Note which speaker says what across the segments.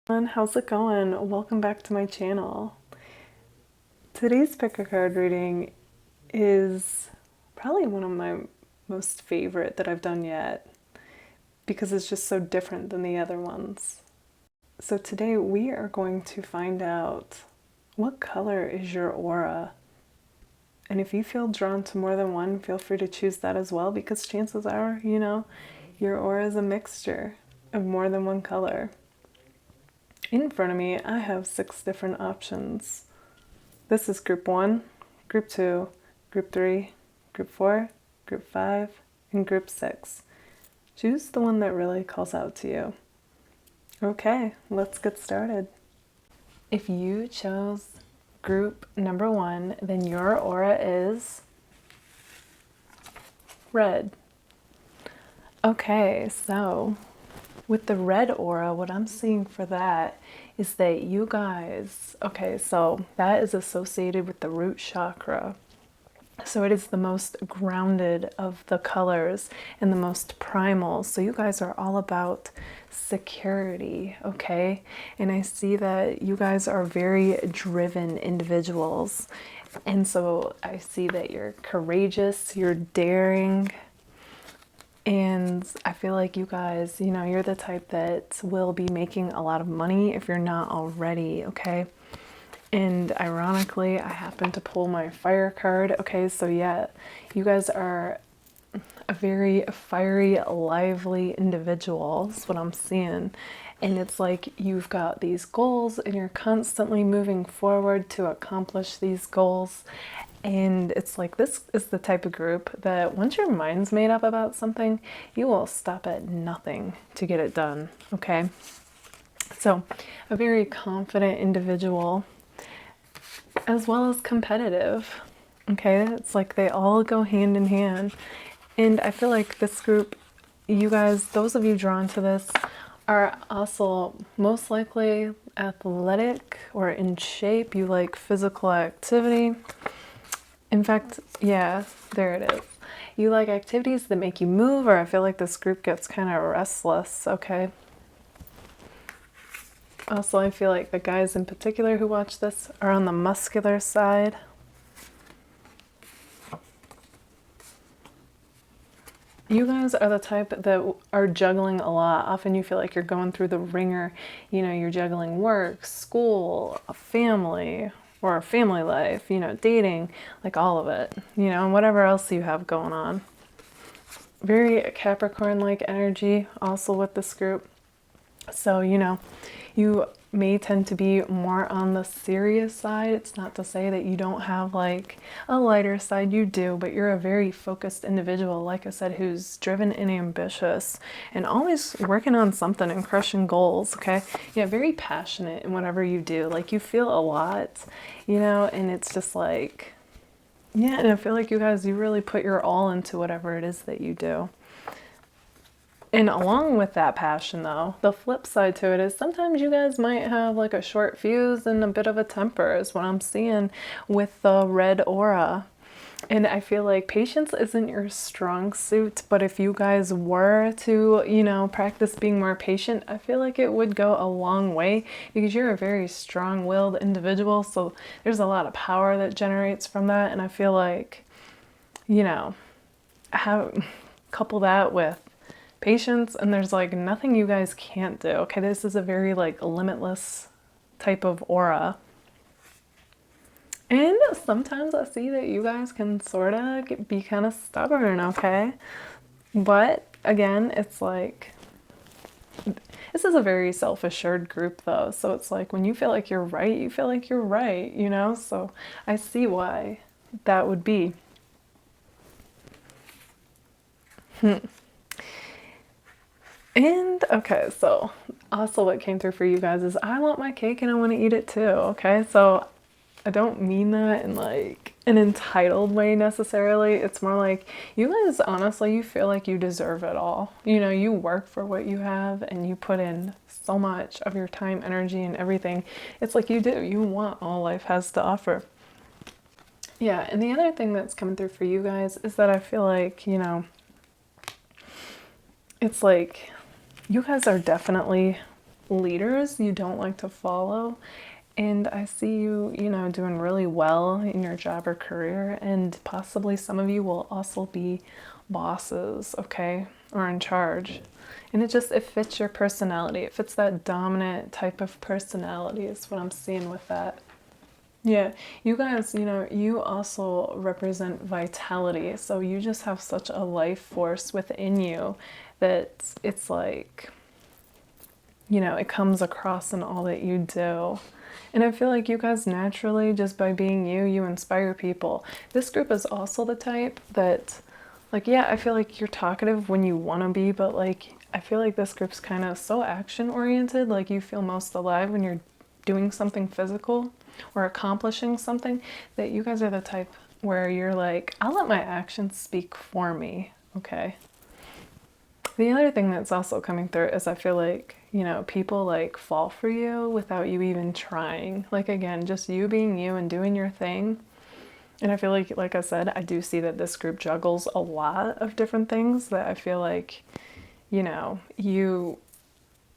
Speaker 1: How's it going? Welcome back to my channel. Today's pick a card reading is probably one of my most favorite that I've done yet because it's just so different than the other ones. So today we are going to find out what color is your aura. And if you feel drawn to more than one, feel free to choose that as well, because chances are, your aura is a mixture of more than one color. In front of me, I have 6 different options. This is group 1, group 2, group 3, group 4, group 5, and group 6. Choose the one that really calls out to you. Okay, let's get started. If you chose group number 1, then your aura is red. Okay, so with the red aura, what I'm seeing for that is that you guys, okay, so that is associated with the root chakra. So it is the most grounded of the colors and the most primal. So you guys are all about security, okay? And I see that you guys are very driven individuals. And so I see that you're courageous, you're daring, and I feel like you guys, you're the type that will be making a lot of money if you're not already, okay? And ironically, I happen to pull my fire card. Okay, so yeah, you guys are a very fiery, lively individual. That's what I'm seeing. And it's like you've got these goals and you're constantly moving forward to accomplish these goals. And it's like this is the type of group that once your mind's made up about something, you will stop at nothing to get it done, okay? So a very confident individual, as well as competitive, okay? It's like they all go hand in hand. And I feel like this group, you guys, those of you drawn to this, are also most likely athletic or in shape. You like physical activity. In fact, yeah, there it is. You like activities that make you move, or I feel like this group gets kind of restless, okay? Also, I feel like the guys in particular who watch this are on the muscular side. You guys are the type that are juggling a lot. Often you feel like you're going through the ringer. You're juggling work, school, a family, or a family life, dating, like all of it, and whatever else you have going on. Very Capricorn-like energy also with this group. So, you may tend to be more on the serious side. It's not to say that you don't have like a lighter side, you do, but you're a very focused individual, like I said, who's driven and ambitious and always working on something and crushing goals, okay? Yeah, very passionate in whatever you do. Like you feel a lot, and it's just like, yeah, and I feel like you guys, you really put your all into whatever it is that you do. And along with that passion, though, the flip side to it is sometimes you guys might have like a short fuse and a bit of a temper is what I'm seeing with the red aura. And I feel like patience isn't your strong suit, but if you guys were to, practice being more patient, I feel like it would go a long way because you're a very strong-willed individual. So there's a lot of power that generates from that. And I feel like, couple that with patience, and there's like nothing you guys can't do, okay? This is a very like limitless type of aura. And sometimes I see that you guys can sort of be kind of stubborn, okay? But again, it's like, this is a very self-assured group though. So it's like when you feel like you're right, you feel like you're right, So I see why that would be. And okay, so also what came through for you guys is I want my cake and I want to eat it too, okay? So I don't mean that in like an entitled way necessarily. It's more like you guys, honestly, you feel like you deserve it all. You work for what you have and you put in so much of your time, energy, and everything. It's like you do. You want all life has to offer. Yeah, and the other thing that's coming through for you guys is that I feel like, it's like you guys are definitely leaders you don't like to follow. And I see you, you know, doing really well in your job or career. And possibly some of you will also be bosses, okay, or in charge. And it fits your personality. It fits that dominant type of personality is what I'm seeing with that. Yeah, you guys, you know, you also represent vitality. So you just have such a life force within you that it's like, you know, it comes across in all that you do. And I feel like you guys naturally, just by being you, you inspire people. This group is also the type that, like, yeah, I feel like you're talkative when you want to be, but like, I feel like this group's kind of so action oriented. Like, you feel most alive when you're doing something physical or accomplishing something, that you guys are the type where you're like, I'll let my actions speak for me, okay? The other thing that's also coming through is I feel like, you know, people like fall for you without you even trying. Like, again, just you being you and doing your thing. And I feel like I said, I do see that this group juggles a lot of different things that I feel like, you know, you,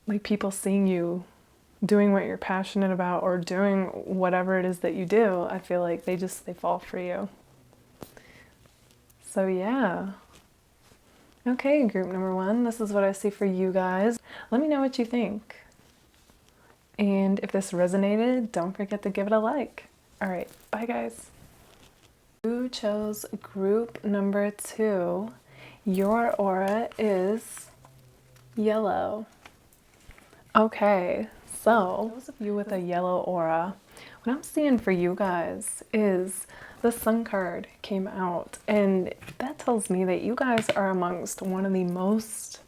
Speaker 1: like people seeing you doing what you're passionate about or doing whatever it is that you do, I feel like they fall for you. So yeah. Okay, group number 1, this is what I see for you guys. Let me know what you think. And if this resonated, don't forget to give it a like. All right, bye guys. You chose group number 2. Your aura is yellow. Okay, so those of you with a yellow aura, what I'm seeing for you guys is the Sun card came out, and that tells me that you guys are amongst one of the most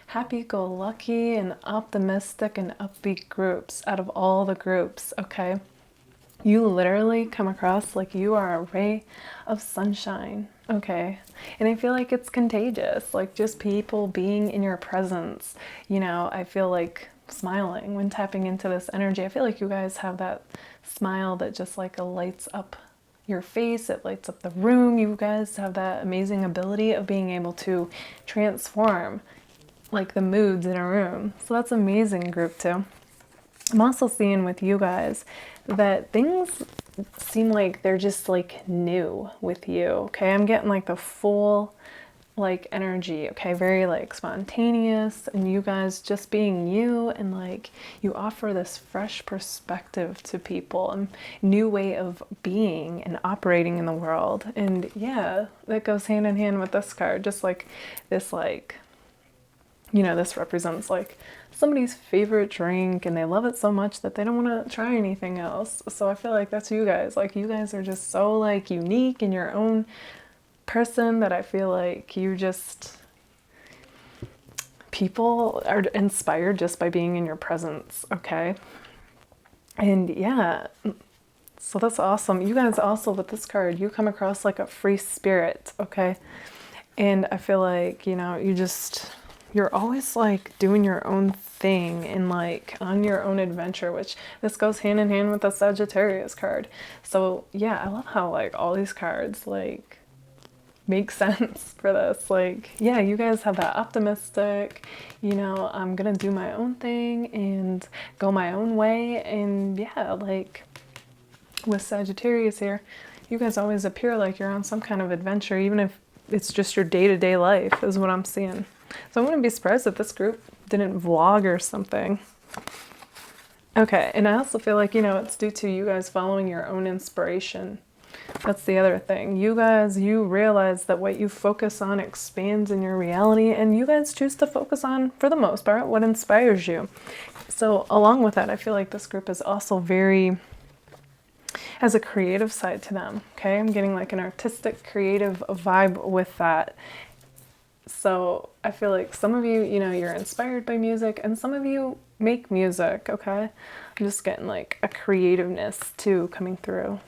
Speaker 1: happy-go-lucky and optimistic and upbeat groups out of all the groups, okay? You literally come across like you are a ray of sunshine, okay? And I feel like it's contagious, like just people being in your presence, you know, I feel like smiling when tapping into this energy. I feel like you guys have that smile that just like lights up your face, it lights up the room. You guys have that amazing ability of being able to transform like the moods in a room. So that's amazing, group 2. I'm also seeing with you guys that things seem like they're just like new with you, okay? I'm getting like the full like energy, okay? Very like spontaneous, and you guys just being you, and like you offer this fresh perspective to people and new way of being and operating in the world. And yeah, that goes hand in hand with this card, just like this, like, you know, this represents like somebody's favorite drink and they love it so much that they don't want to try anything else. So I feel like that's you guys. Like, you guys are just so like unique in your own person that I feel like you just, people are inspired just by being in your presence, okay? And yeah, so that's awesome. You guys also, with this card, you come across like a free spirit, okay? And I feel like, you know, you're always like doing your own thing and like on your own adventure, which this goes hand in hand with the Sagittarius card. So yeah, I love how like all these cards like make sense for this. Like, yeah, you guys have that optimistic, you know, I'm gonna do my own thing and go my own way. And yeah, like with Sagittarius here, you guys always appear like you're on some kind of adventure, even if it's just your day-to-day life is what I'm seeing. So I wouldn't be surprised if this group didn't vlog or something. Okay, and I also feel like, you know, it's due to you guys following your own inspiration. That's the other thing. You guys, you realize that what you focus on expands in your reality, and you guys choose to focus on, for the most part, what inspires you. So along with that, I feel like this group is also has a creative side to them, okay? I'm getting like an artistic, creative vibe with that. So I feel like some of you, you know, you're inspired by music, and some of you make music, okay? I'm just getting like a creativeness too coming through.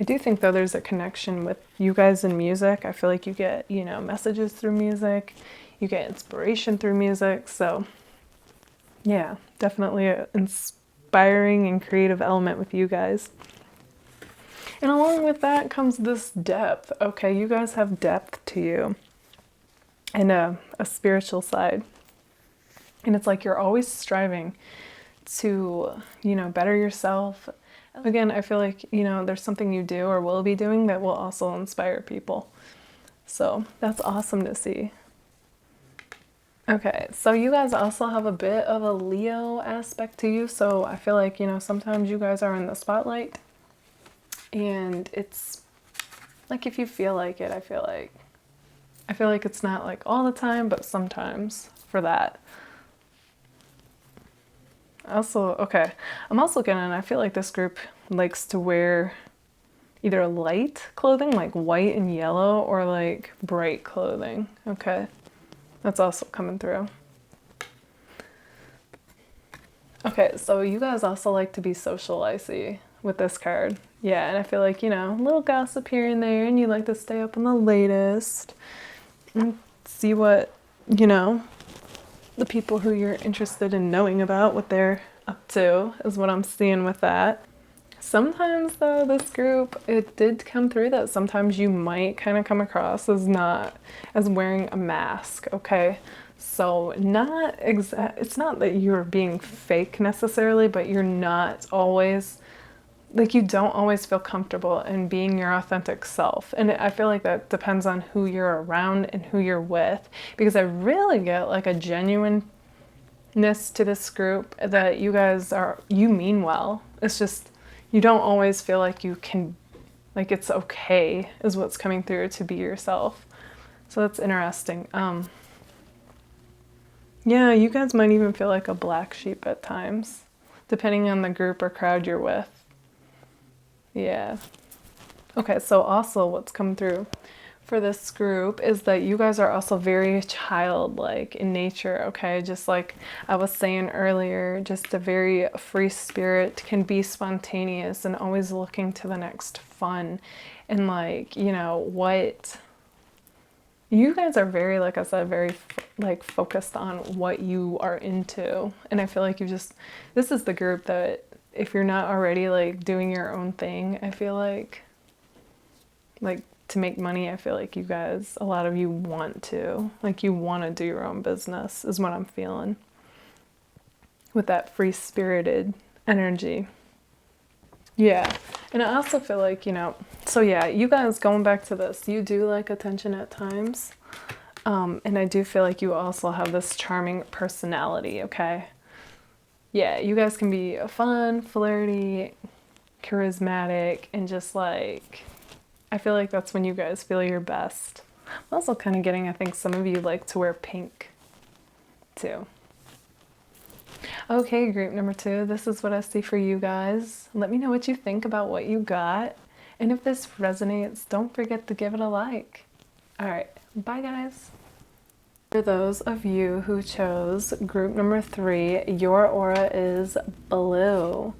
Speaker 1: I do think though there's a connection with you guys in music. I feel like you get, you know, messages through music, you get inspiration through music. So yeah, definitely an inspiring and creative element with you guys. And along with that comes this depth. Okay, you guys have depth to you and a spiritual side. And it's like you're always striving to, you know, better yourself. Again, I feel like, you know, there's something you do or will be doing that will also inspire people. So that's awesome to see. Okay, so you guys also have a bit of a Leo aspect to you. So I feel like, you know, sometimes you guys are in the spotlight and it's like if you feel like it, I feel like it's not like all the time, but sometimes for that. Also, okay, I'm also getting, I feel like this group likes to wear either light clothing, like white and yellow, or like bright clothing. Okay, that's also coming through. Okay, so you guys also like to be socialicy with this card. Yeah, and I feel like, you know, a little gossip here and there, and you like to stay up on the latest and see what, you know, the people who you're interested in knowing about, what they're up to, is what I'm seeing with that. Sometimes, though, this group, it did come through that sometimes you might kind of come across as not as wearing a mask, okay? So not exact, it's not that you're being fake necessarily, but you're not always, like you don't always feel comfortable in being your authentic self. And I feel like that depends on who you're around and who you're with, because I really get like a genuineness to this group that you guys are, you mean well. It's just, you don't always feel like you can, like it's okay is what's coming through to be yourself. So that's interesting. Yeah, you guys might even feel like a black sheep at times, depending on the group or crowd you're with. Yeah. Okay, so also what's come through for this group is that you guys are also very childlike in nature, okay? Just like I was saying earlier, just a very free spirit, can be spontaneous and always looking to the next fun. And like, you know, what you guys are very, like I said, very like focused on what you are into. And I feel like you just, this is the group that if you're not already like doing your own thing, I feel like to make money, I feel like you guys, a lot of you want to, like you want to do your own business is what I'm feeling with that free spirited energy. Yeah. And I also feel like, you know, so yeah, you guys, going back to this, you do like attention at times. And I do feel like you also have this charming personality, okay? Yeah, you guys can be fun, flirty, charismatic, and just like, I feel like that's when you guys feel your best. I'm also kind of getting, I think some of you like to wear pink too. Okay, group number 2, this is what I see for you guys. Let me know what you think about what you got. And if this resonates, don't forget to give it a like. All right, bye guys. For those of you who chose group number 3, your aura is blue.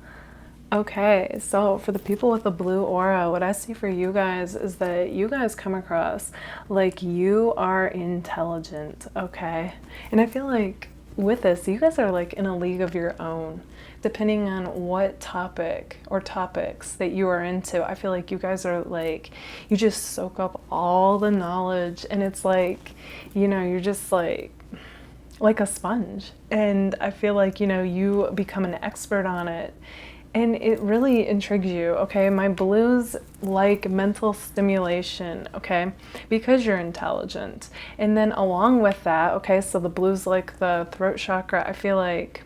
Speaker 1: Okay, so for the people with the blue aura, what I see for you guys is that you guys come across like you are intelligent, okay? And I feel like with this, you guys are like in a league of your own, depending on what topic or topics that you are into. I feel like you guys are like, you just soak up all the knowledge, and it's like, you know, you're just like a sponge. And I feel like, you know, you become an expert on it. And it really intrigues you, okay? My blues like mental stimulation, okay? Because you're intelligent. And then along with that, okay, so the blues like the throat chakra, I feel like,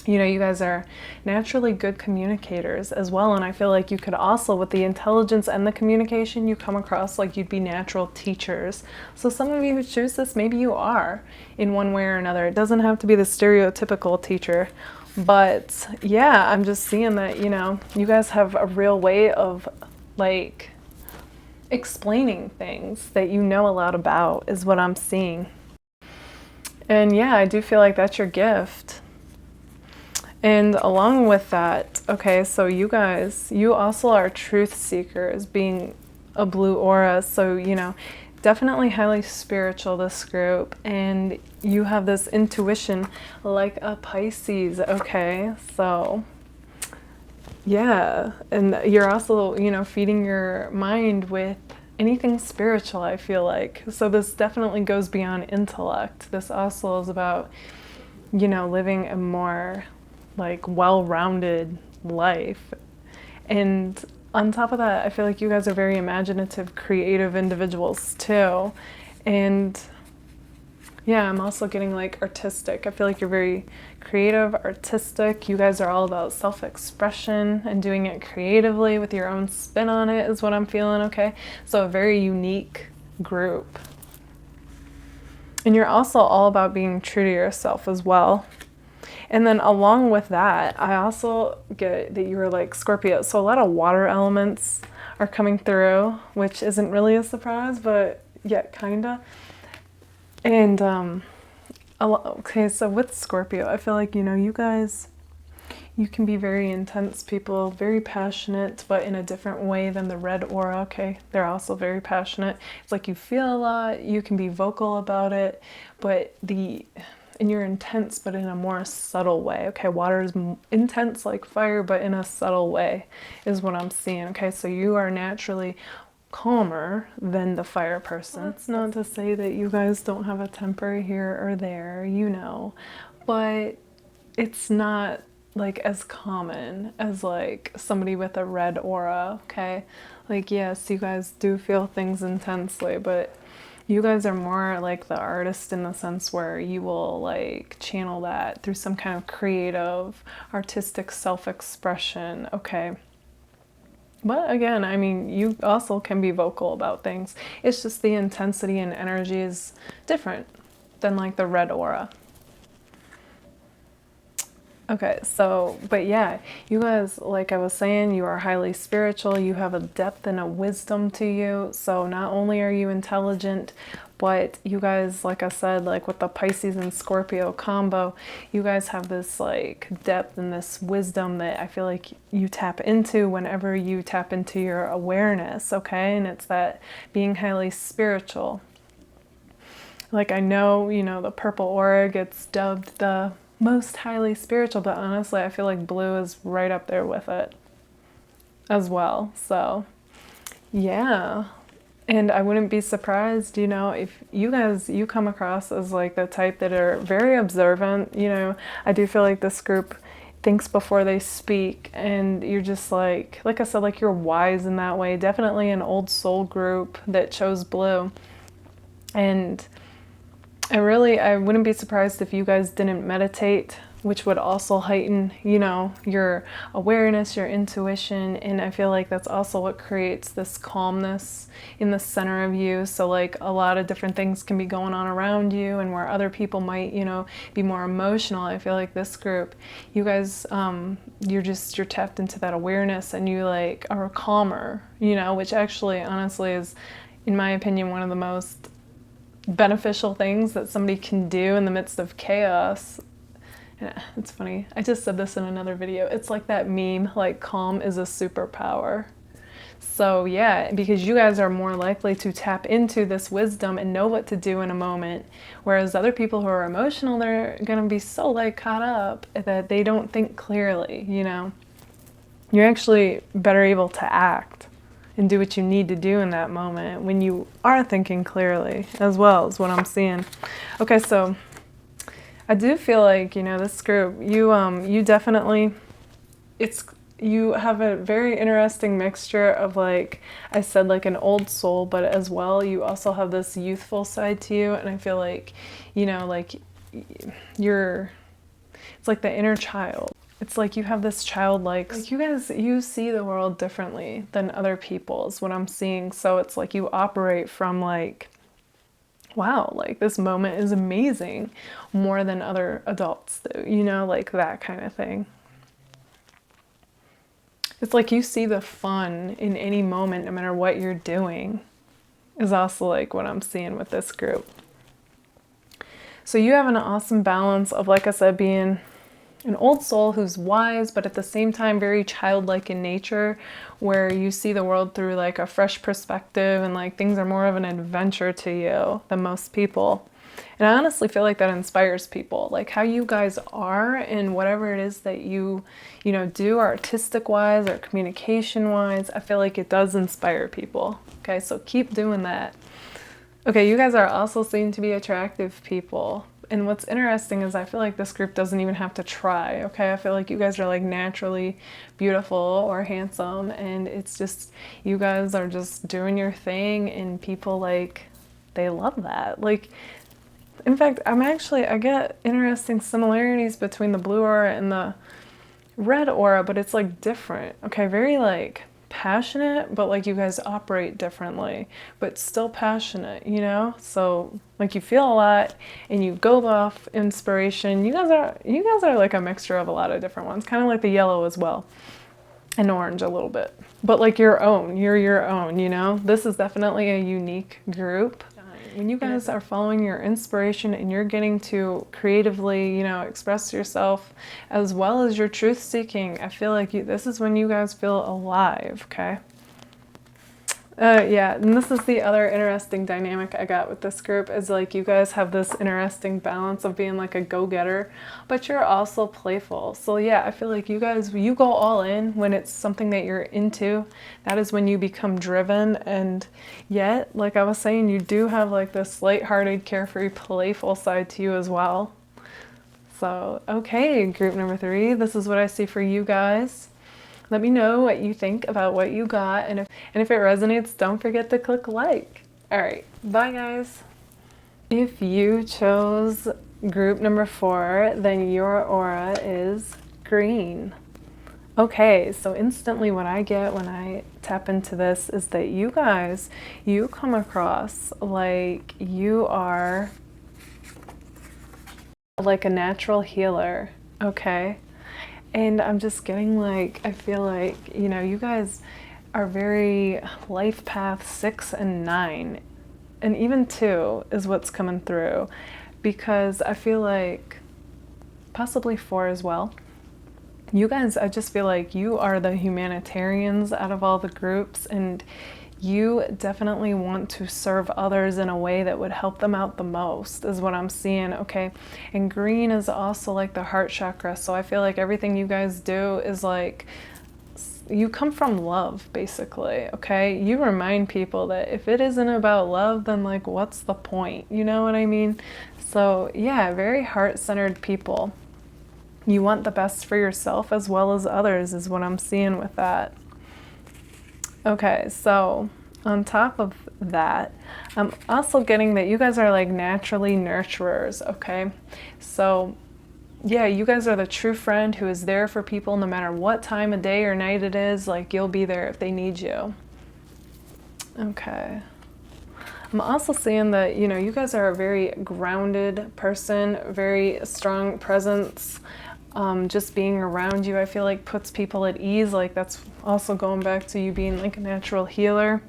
Speaker 1: you know, you guys are naturally good communicators as well. And I feel like you could also, with the intelligence and the communication, you come across like you'd be natural teachers. So some of you who choose this, maybe you are in one way or another. It doesn't have to be the stereotypical teacher. But yeah, I'm just seeing that, you know, you guys have a real way of like explaining things that you know a lot about is what I'm seeing. And yeah, I do feel like that's your gift. And along with that, okay, so you guys, you also are truth seekers, being a blue aura. So, you know, definitely highly spiritual, this group. And you have this intuition like a Pisces, okay? So, yeah. And you're also, you know, feeding your mind with anything spiritual, I feel like. So this definitely goes beyond intellect. This also is about, you know, living a more like well-rounded life. And on top of that, I feel like you guys are very imaginative, creative individuals too. And yeah, I'm also getting like artistic. I feel like you're very creative, artistic. You guys are all about self-expression and doing it creatively with your own spin on it is what I'm feeling, okay? So a very unique group. And you're also all about being true to yourself as well. And then along with that, I also get that you're like Scorpio. So a lot of water elements are coming through, which isn't really a surprise, but yet kinda. And okay, so with Scorpio, I feel like, you know, you guys, you can be very intense people, very passionate, but in a different way than the red aura, okay? They're also very passionate. It's like you feel a lot, you can be vocal about it, but and you're intense, but in a more subtle way, okay? Water is intense like fire, but in a subtle way is what I'm seeing, okay? So you are naturally calmer than the fire person. It's not to say that you guys don't have a temper here or there, you know, but it's not like as common as like somebody with a red aura, okay? Like, yes, you guys do feel things intensely, but you guys are more like the artist in the sense where you will like channel that through some kind of creative, artistic self-expression, okay? But again, I mean, you also can be vocal about things. It's just the intensity and energy is different than like the red aura. Okay, so, but yeah, you guys, like I was saying, you are highly spiritual. You have a depth and a wisdom to you. So not only are you intelligent, but you guys, like I said, like with the Pisces and Scorpio combo, you guys have this like depth and this wisdom that I feel like you tap into whenever you tap into your awareness, okay? And it's that being highly spiritual. Like I know, you know, the purple aura gets dubbed the most highly spiritual, but honestly, I feel like blue is right up there with it as well. So yeah. And I wouldn't be surprised, you know, if you guys, you come across as like the type that are very observant, you know, I do feel like this group thinks before they speak, and you're just like I said, like you're wise in that way. Definitely an old soul group that chose blue. And I wouldn't be surprised if you guys didn't meditate, which would also heighten, you know, your awareness, your intuition. And I feel like that's also what creates this calmness in the center of you. So like a lot of different things can be going on around you, and where other people might, you know, be more emotional. I feel like this group, you guys, you're tapped into that awareness, and you like are calmer, you know, which actually honestly is, in my opinion, one of the most beneficial things that somebody can do in the midst of chaos. And it's funny, I just said this in another video. It's like that meme, like calm is a superpower. So yeah, because you guys are more likely to tap into this wisdom and know what to do in a moment, whereas other people who are emotional, they're gonna be so like caught up that they don't think clearly, you know. You're actually better able to act and do what you need to do in that moment when you are thinking clearly as well, is what I'm seeing. Okay, so I do feel like, you know, this group, you definitely, you have a very interesting mixture of, like I said, like an old soul, but as well, you also have this youthful side to you. And I feel like, you know, like it's like the inner child. It's like you have this childlike, like you guys, you see the world differently than other people is what I'm seeing. So it's like you operate from like, wow, like this moment is amazing, more than other adults do, you know, like that kind of thing. It's like you see the fun in any moment, no matter what you're doing, is also like what I'm seeing with this group. So you have an awesome balance of, like I said, being an old soul who's wise, but at the same time very childlike in nature, where you see the world through like a fresh perspective, and like things are more of an adventure to you than most people. And I honestly feel like that inspires people, like how you guys are and whatever it is that you know, do artistic wise or communication wise. I feel like it does inspire people. Okay, so keep doing that. Okay, you guys are also seen to be attractive people. And what's interesting is I feel like this group doesn't even have to try, okay? I feel like you guys are like naturally beautiful or handsome, and it's just, you guys are just doing your thing, and people like, they love that. Like, in fact, I get interesting similarities between the blue aura and the red aura, but it's like different, okay? Very like passionate, but like you guys operate differently, but still passionate, you know? So like you feel a lot and you go off inspiration. You guys are like a mixture of a lot of different ones, kind of like the yellow as well, and orange a little bit, but like you're your own, you know? This is definitely a unique group. When you guys are following your inspiration and you're getting to creatively, you know, express yourself as well as your truth seeking, I feel like this is when you guys feel alive, okay? Yeah, and this is the other interesting dynamic I got with this group, is like you guys have this interesting balance of being like a go-getter, but you're also playful. So yeah, I feel like you guys, you go all in when it's something that you're into. That is when you become driven, and yet, like I was saying, you do have like this lighthearted, carefree, playful side to you as well. So, okay, group number 3, this is what I see for you guys. Let me know what you think about what you got, and if it resonates, don't forget to click like. All right, bye guys. If you chose group number 4, then your aura is green. Okay, so instantly what I get when I tap into this is that you guys, you come across like you are like a natural healer, okay? And I'm just getting like, I feel like, you know, you guys are very life path 6 and 9, and even 2 is what's coming through, because I feel like possibly 4 as well. You guys, I just feel like you are the humanitarians out of all the groups, and you definitely want to serve others in a way that would help them out the most, is what I'm seeing, okay? And green is also like the heart chakra, so I feel like everything you guys do is like, you come from love, basically, okay? You remind people that if it isn't about love, then like, what's the point? You know what I mean? So yeah, very heart-centered people. You want the best for yourself as well as others, is what I'm seeing with that. Okay, so on top of that, I'm also getting that you guys are like naturally nurturers, okay? So yeah, you guys are the true friend who is there for people no matter what time of day or night it is. Like, you'll be there if they need you. Okay. I'm also seeing that, you know, you guys are a very grounded person, very strong presence. Just being around you, I feel like, puts people at ease. Like, that's also going back to you being like a natural healer.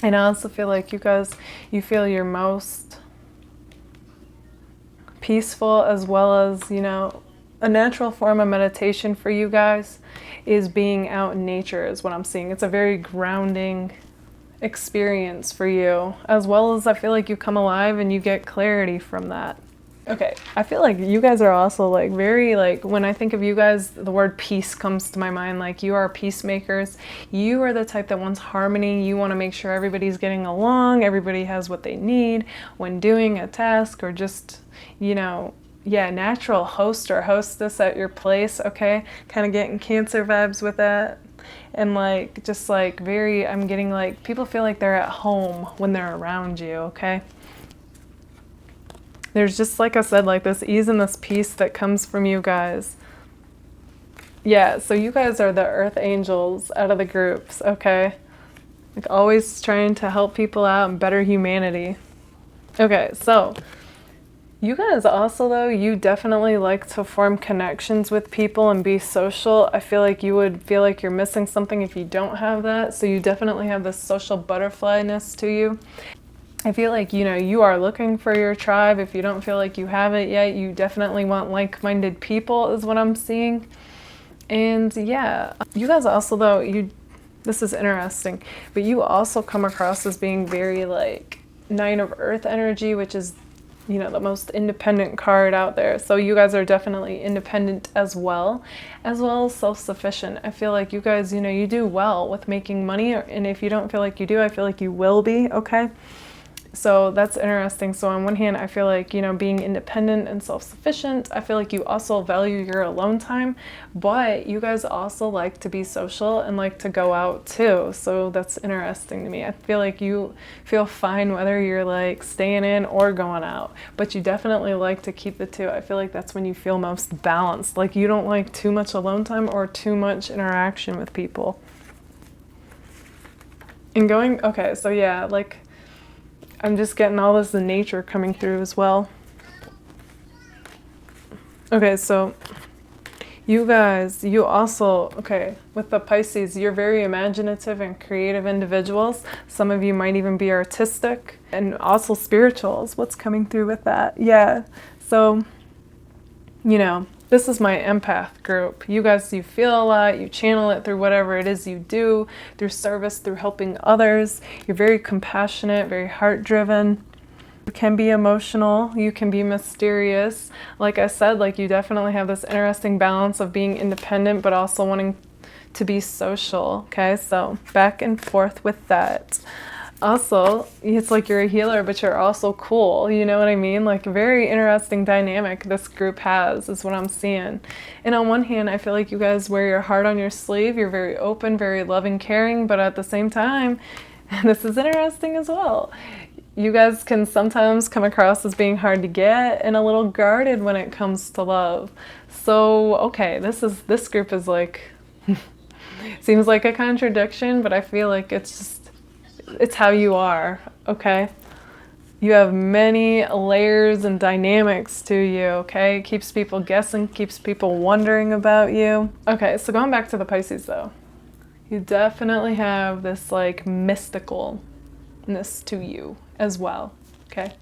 Speaker 1: And I also feel like you guys, you feel your most peaceful, as well as, you know, a natural form of meditation for you guys is being out in nature, is what I'm seeing. It's a very grounding experience for you, as well as I feel like you come alive and you get clarity from that. Okay, I feel like you guys are also like very, like, when I think of you guys, the word peace comes to my mind. Like, you are peacemakers. You are the type that wants harmony. You want to make sure everybody's getting along, everybody has what they need when doing a task, or just, you know, yeah, natural host or hostess at your place, okay? Kind of getting Cancer vibes with that. And like, just like very, I'm getting like, people feel like they're at home when they're around you, okay? There's just, like I said, like this ease and this peace that comes from you guys. Yeah, so you guys are the earth angels out of the groups, okay? Like, always trying to help people out and better humanity. Okay, so you guys also, though, you definitely like to form connections with people and be social. I feel like you would feel like you're missing something if you don't have that. So you definitely have this social butterflyness to you. I feel like, you know, you are looking for your tribe. If you don't feel like you have it yet, you definitely want like-minded people, is what I'm seeing. And yeah, you guys also, though, this is interesting, but you also come across as being very like 9 of Earth energy, which is, you know, the most independent card out there. So you guys are definitely independent as well as self-sufficient. I feel like you guys, you know, you do well with making money, and if you don't feel like you do, I feel like you will be, okay? So that's interesting. So on one hand, I feel like, you know, being independent and self-sufficient, I feel like you also value your alone time, but you guys also like to be social and like to go out too. So that's interesting to me. I feel like you feel fine whether you're like staying in or going out, but you definitely like to keep the two. I feel like that's when you feel most balanced. Like you don't like too much alone time or too much interaction with people. And going, okay, so yeah, like I'm just getting all this nature coming through as well. Okay, so you guys, you also, okay, with the Pisces, you're very imaginative and creative individuals. Some of you might even be artistic and also spirituals. What's coming through with that? Yeah, so, you know, this is my empath group. You guys, you feel a lot, you channel it through whatever it is you do, through service, through helping others. You're very compassionate, very heart-driven. You can be emotional, you can be mysterious. Like I said, like you definitely have this interesting balance of being independent but also wanting to be social. Okay, so back and forth with that. Also, it's like you're a healer, but you're also cool. You know what I mean? Like a very interesting dynamic this group has is what I'm seeing. And on one hand, I feel like you guys wear your heart on your sleeve. You're very open, very loving, caring, but at the same time, this is interesting as well. You guys can sometimes come across as being hard to get and a little guarded when it comes to love. So, okay, this group is like seems like a contradiction, but I feel like it's how you are, okay? You have many layers and dynamics to you, okay? It keeps people guessing, keeps people wondering about you. Okay, so going back to the Pisces though. You definitely have this like mysticalness to you as well, okay?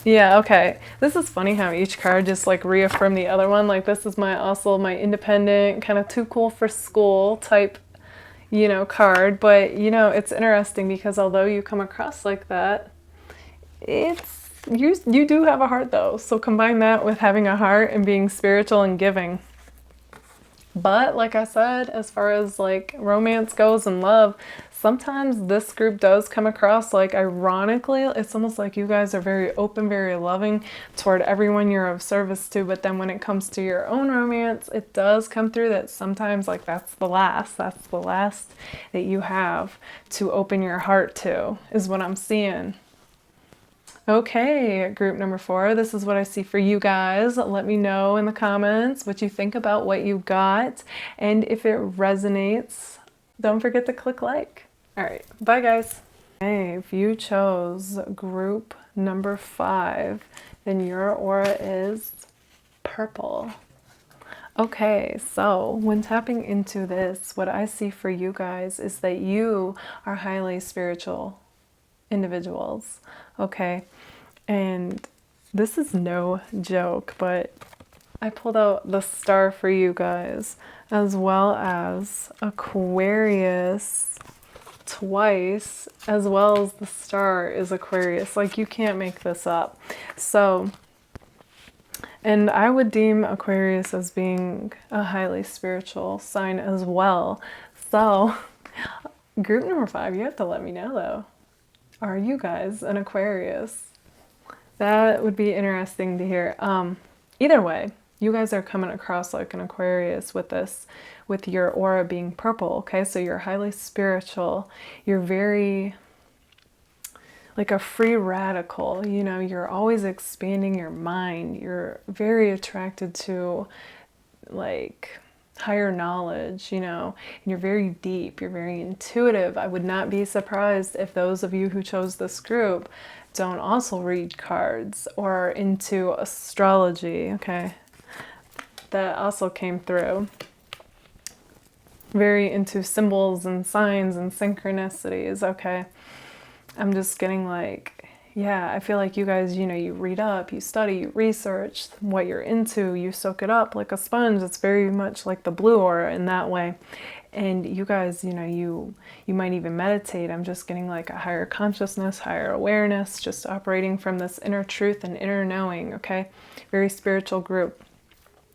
Speaker 1: Yeah, okay. This is funny how each card just like reaffirmed the other one. Like this is my independent, kind of too cool for school type, you know, card. But you know, it's interesting because although you come across like that, it's you do have a heart though. So combine that with having a heart and being spiritual and giving. But like I said, as far as like romance goes and love, sometimes this group does come across like ironically, it's almost like you guys are very open, very loving toward everyone you're of service to. But then when it comes to your own romance, it does come through that sometimes like that's the last that you have to open your heart to, is what I'm seeing. Okay, group number 4, this is what I see for you guys. Let me know in the comments what you think about what you got. And if it resonates, don't forget to click like. All right, bye guys. Okay, if you chose group number 5, then your aura is purple. Okay, so when tapping into this, what I see for you guys is that you are highly spiritual individuals, okay? And this is no joke, but I pulled out the star for you guys, as well as Aquarius twice, as well as the star is Aquarius. Like, you can't make this up. So, and I would deem Aquarius as being a highly spiritual sign as well. So, group number 5, you have to let me know though. Are you guys an Aquarius? That would be interesting to hear. Either way, you guys are coming across like an Aquarius with this, with your aura being purple, okay? So you're highly spiritual. You're very like a free radical, you know, you're always expanding your mind. You're very attracted to like higher knowledge, you know, and you're very deep, you're very intuitive. I would not be surprised if those of you who chose this group don't also read cards or are into astrology, okay? That also came through. Very into symbols and signs and synchronicities, okay? I'm just getting like, yeah, I feel like you guys, you know, you read up, you study, you research what you're into, you soak it up like a sponge. It's very much like the blue aura in that way. And you guys, you know, you might even meditate. I'm just getting like a higher consciousness, higher awareness, just operating from this inner truth and inner knowing, okay? Very spiritual group.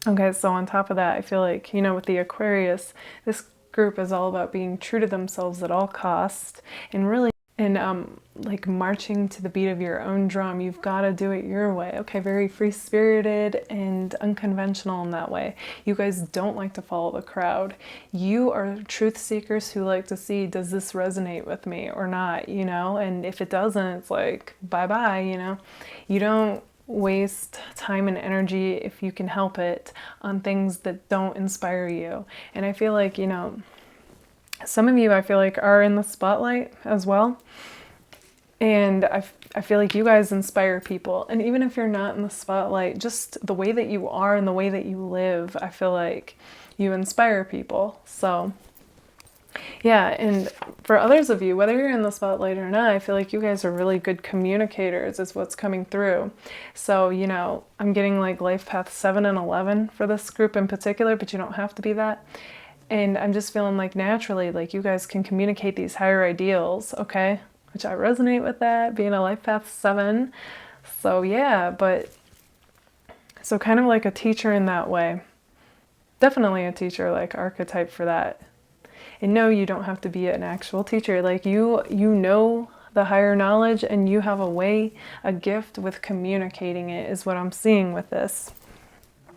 Speaker 1: Okay, so on top of that, I feel like, you know, with the Aquarius, this group is all about being true to themselves at all costs and really, and like marching to the beat of your own drum. You've got to do it your way. Okay, very free-spirited and unconventional in that way. You guys don't like to follow the crowd. You are truth seekers who like to see, does this resonate with me or not, you know? And if it doesn't, it's like, bye-bye, you know? You don't waste time and energy, if you can help it, on things that don't inspire you. And I feel like, you know, some of you, I feel like, are in the spotlight as well. And I feel like you guys inspire people. And even if you're not in the spotlight, just the way that you are and the way that you live, I feel like you inspire people. So yeah, and for others of you, whether you're in the spotlight or not, I feel like you guys are really good communicators is what's coming through. So, you know, I'm getting like life path 7 and 11 for this group in particular, but you don't have to be that. And I'm just feeling like naturally, like you guys can communicate these higher ideals, okay? Which I resonate with that, being a life path 7. So yeah, but so kind of like a teacher in that way. Definitely a teacher, like archetype for that. And no, you don't have to be an actual teacher. Like you know the higher knowledge, and you have a way, a gift with communicating it is what I'm seeing with this.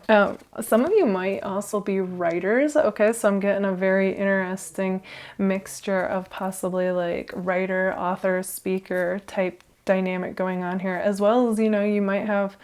Speaker 1: Some of you might also be writers. Okay, so I'm getting a very interesting mixture of possibly like writer, author, speaker type dynamic going on here, as well as, you know, you might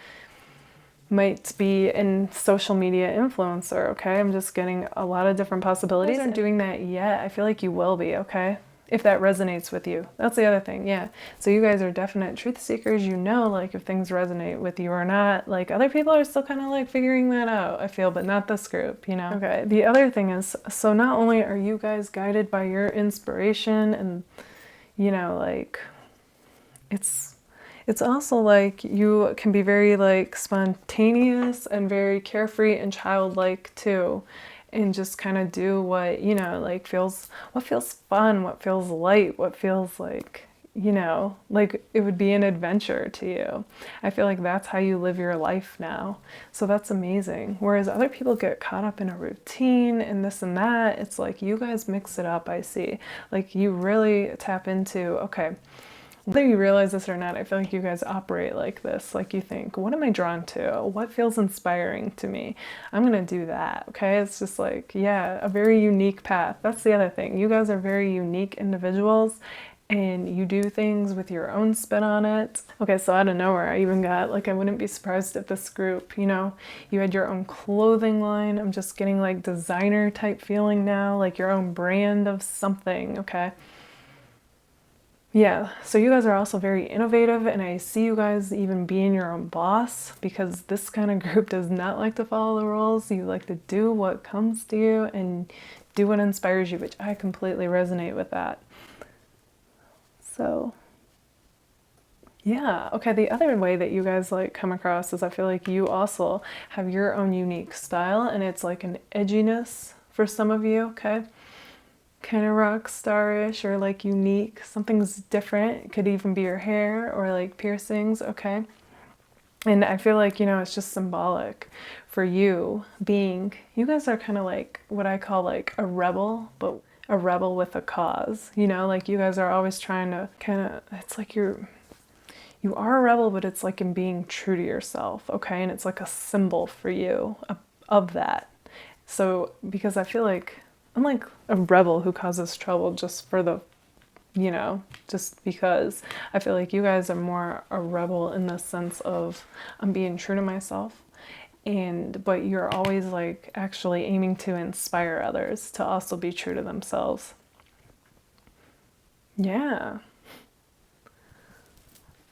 Speaker 1: be in social media influencer. Okay, I'm just getting a lot of different possibilities. Aren't doing that yet. I feel like you will be. Okay, if that resonates with you. That's the other thing. Yeah, so you guys are definite truth seekers. You know, like if things resonate with you or not. Like other people are still kind of like figuring that out, I feel, but not this group, you know. Okay, the other thing is, so not only are you guys guided by your inspiration, and you know, like it's also like you can be very like spontaneous and very carefree and childlike too, and just kind of do what, you know, like what feels fun, what feels light, what feels like, you know, like it would be an adventure to you. I feel like that's how you live your life now. So that's amazing. Whereas other people get caught up in a routine and this and that, it's like you guys mix it up, I see. Like you really tap into, okay, whether you realize this or not, I feel like you guys operate like this. Like you think, what am I drawn to? What feels inspiring to me? I'm going to do that. Okay. It's just like, yeah, a very unique path. That's the other thing. You guys are very unique individuals, and you do things with your own spin on it. Okay, so out of nowhere, I even got, like, I wouldn't be surprised if this group, you know, you had your own clothing line. I'm just getting like designer type feeling now, like your own brand of something. Okay. Yeah, so you guys are also very innovative, and I see you guys even being your own boss, because this kind of group does not like to follow the rules. You like to do what comes to you and do what inspires you, which I completely resonate with that. So yeah, okay, the other way that you guys like come across is I feel like you also have your own unique style, and it's like an edginess for some of you, okay? Kind of rock starish or like unique. Something's different. It could even be your hair or like piercings, okay? And I feel like, you know, it's just symbolic for you being, you guys are kind of like what I call like a rebel, but a rebel with a cause, you know, like you guys are always trying to kind of, it's like you are a rebel, but it's like in being true to yourself, okay? And it's like a symbol for you of that. So, because I feel like I'm like a rebel who causes trouble just for the, you know, just because I feel like you guys are more a rebel in the sense of I'm being true to myself, but you're always like actually aiming to inspire others to also be true to themselves. Yeah.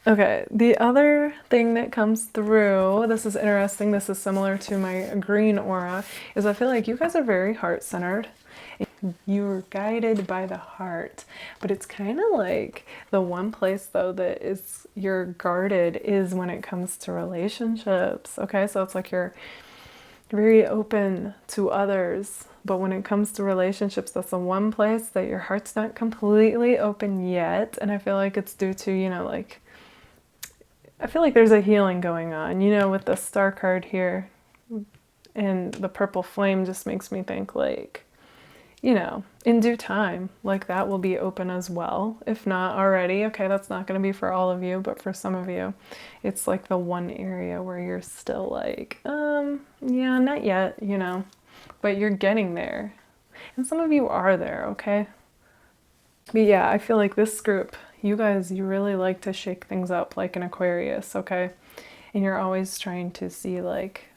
Speaker 1: Okay, the other thing that comes through, this is interesting, this is similar to my green aura, is I feel like you guys are very heart-centered. You're guided by the heart, but it's kind of like the one place though that is you're guarded is when it comes to relationships. Okay, so it's like you're very open to others, but when it comes to relationships, that's the one place that your heart's not completely open yet. And I feel like it's due to, you know, like I feel like there's a healing going on, you know, with the star card here, and the purple flame just makes me think like you know, in due time, like that will be open as well. If not already, okay, that's not going to be for all of you, but for some of you, it's like the one area where you're still like, yeah, not yet, you know, but you're getting there. And some of you are there, okay? But yeah, I feel like this group, you guys, you really like to shake things up like an Aquarius, okay? And you're always trying to see like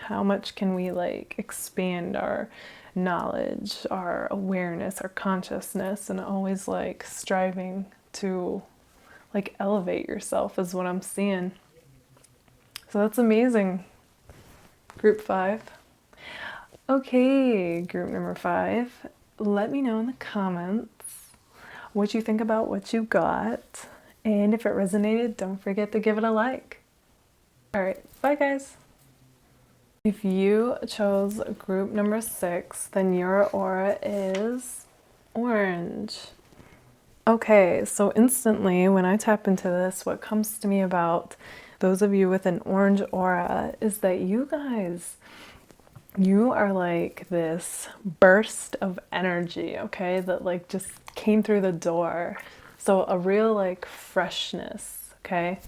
Speaker 1: how much can we like expand our knowledge, our awareness, our consciousness, and always like striving to like elevate yourself is what I'm seeing. So that's amazing. Group 5. Okay, group number 5. Let me know in the comments what you think about what you got. And if it resonated, don't forget to give it a like. All right, bye guys. If you chose group number 6, then your aura is orange. Okay, so instantly when I tap into this, what comes to me about those of you with an orange aura is that you guys, you are like this burst of energy, okay, that like just came through the door. So a real like freshness, okay?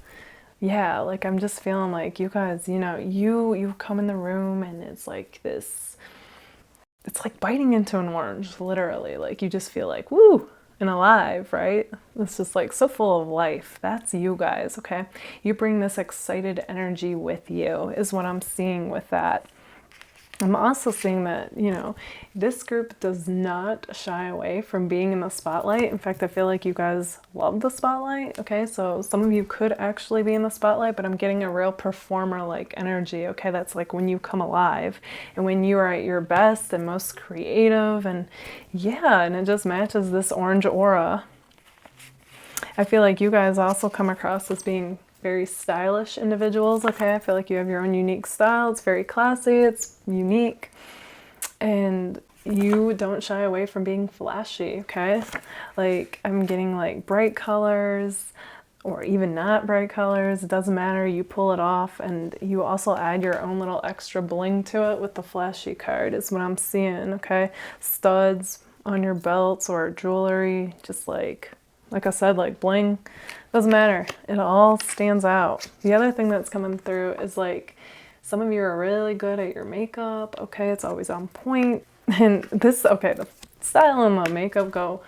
Speaker 1: Yeah, like I'm just feeling like you guys, you know, you come in the room and it's like this, it's like biting into an orange, literally. Like you just feel like, woo, and alive, right? It's just like so full of life. That's you guys, okay? You bring this excited energy with you, is what I'm seeing with that. I'm also seeing that, you know, this group does not shy away from being in the spotlight. In fact, I feel like you guys love the spotlight, okay? So some of you could actually be in the spotlight, but I'm getting a real performer-like energy, okay? That's like when you come alive and when you are at your best and most creative, and yeah, and it just matches this orange aura. I feel like you guys also come across as being very stylish individuals, okay? I feel like you have your own unique style. It's very classy, it's unique, and you don't shy away from being flashy, okay? Like I'm getting like bright colors or even not bright colors, it doesn't matter, you pull it off, and you also add your own little extra bling to it with the flashy card is what I'm seeing, okay? Studs on your belts or jewelry, just like I said, like bling, doesn't matter. It all stands out. The other thing that's coming through is like some of you are really good at your makeup. Okay, it's always on point. And this, okay, the style and the makeup go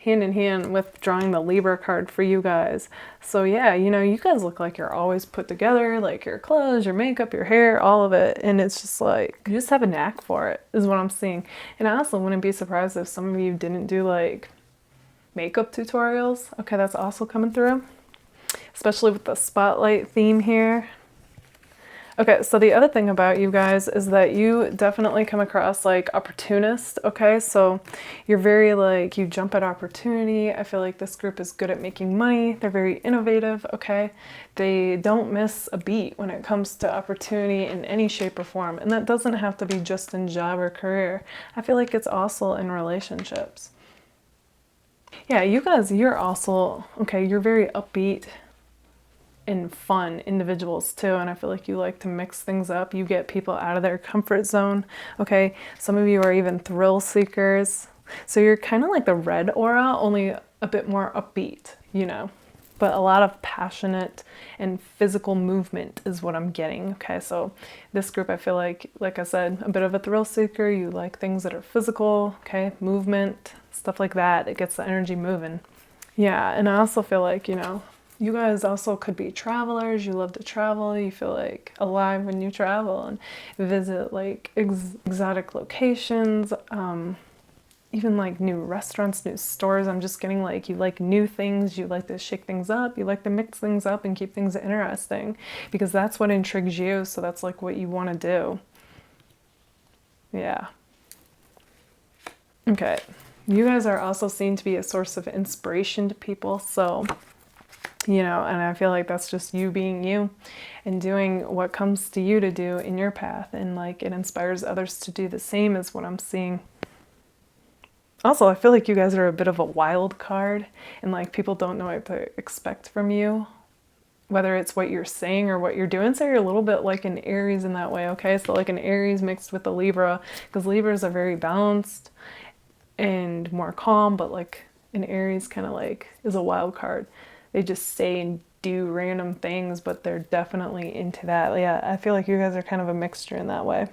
Speaker 1: hand in hand with drawing the Libra card for you guys. So yeah, you know, you guys look like you're always put together, like your clothes, your makeup, your hair, all of it. And it's just like, you just have a knack for it, is what I'm seeing. And I also wouldn't be surprised if some of you didn't do like makeup tutorials. Okay, that's also coming through, especially with the spotlight theme here. Okay, so the other thing about you guys is that you definitely come across like opportunist, okay? So you're very like, you jump at opportunity. I feel like this group is good at making money. They're very innovative, okay? They don't miss a beat when it comes to opportunity in any shape or form. And that doesn't have to be just in job or career. I feel like it's also in relationships. Yeah, you guys, you're also, okay, you're very upbeat and fun individuals too, and I feel like you like to mix things up. You get people out of their comfort zone, okay? Some of you are even thrill seekers. So you're kind of like the red aura, only a bit more upbeat, you know? But a lot of passionate and physical movement is what I'm getting, okay? So this group, I feel like I said, a bit of a thrill seeker. You like things that are physical, okay? Movement, stuff like that. It gets the energy moving. Yeah, and I also feel like, you know, you guys also could be travelers. You love to travel. You feel like alive when you travel and visit like exotic locations, even like new restaurants, new stores. I'm just getting like, you like new things, you like to shake things up, you like to mix things up and keep things interesting because that's what intrigues you. So that's like what you want to do. Yeah. Okay. You guys are also seen to be a source of inspiration to people. So, you know, and I feel like that's just you being you and doing what comes to you to do in your path. And like it inspires others to do the same is what I'm seeing. Also, I feel like you guys are a bit of a wild card and like people don't know what to expect from you. whether it's what you're saying or what you're doing. So you're a little bit like an Aries in that way, okay? So like an Aries mixed with a Libra, because Libras are very balanced and more calm, but like an Aries kind of like is a wild card. They just say and do random things, but they're definitely into that. Yeah, I feel like you guys are kind of a mixture in that way.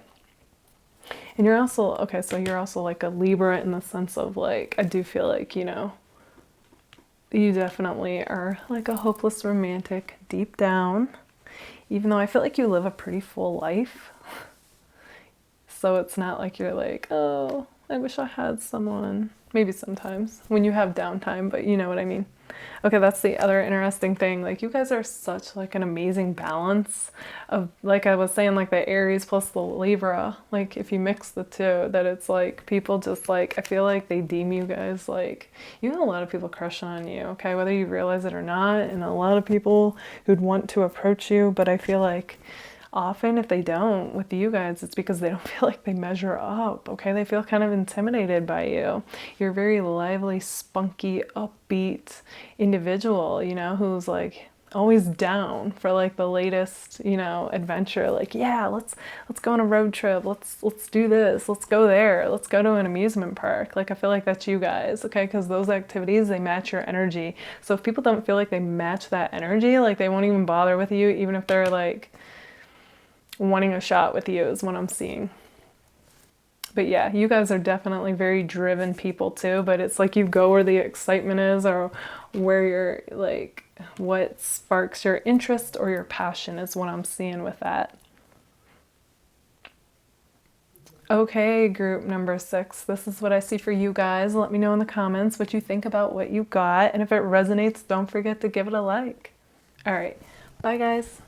Speaker 1: And you're also, okay, so you're also like a Libra in the sense of like, I do feel like, you know, you definitely are like a hopeless romantic deep down, even though I feel like you live a pretty full life. So it's not like you're like, oh, I wish I had someone. Maybe sometimes when you have downtime, but you know what I mean. Okay, that's the other interesting thing. Like you guys are such like an amazing balance of, like I was saying, like the Aries plus the Libra. Like if you mix the two, that it's like people just like, I feel like they deem you guys like, you have a lot of people crushing on you, okay, whether you realize it or not, and a lot of people who'd want to approach you, but I feel like often if they don't with you guys, it's because they don't feel like they measure up, okay? They feel kind of intimidated by you. You're a very lively, spunky, upbeat individual, you know, who's like always down for like the latest, you know, adventure. Like, yeah, let's go on a road trip. Let's do this. Let's go there. Let's go to an amusement park. Like I feel like that's you guys, okay? Because those activities, they match your energy. So if people don't feel like they match that energy, like they won't even bother with you, even if they're like wanting a shot with you is what I'm seeing. But yeah, you guys are definitely very driven people too, but it's like you go where the excitement is, or where you're like, what sparks your interest or your passion is what I'm seeing with that. Okay, group number 6, this is what I see for you guys. Let me know in the comments what you think about what you got, and if it resonates, don't forget to give it a like. All right, bye guys.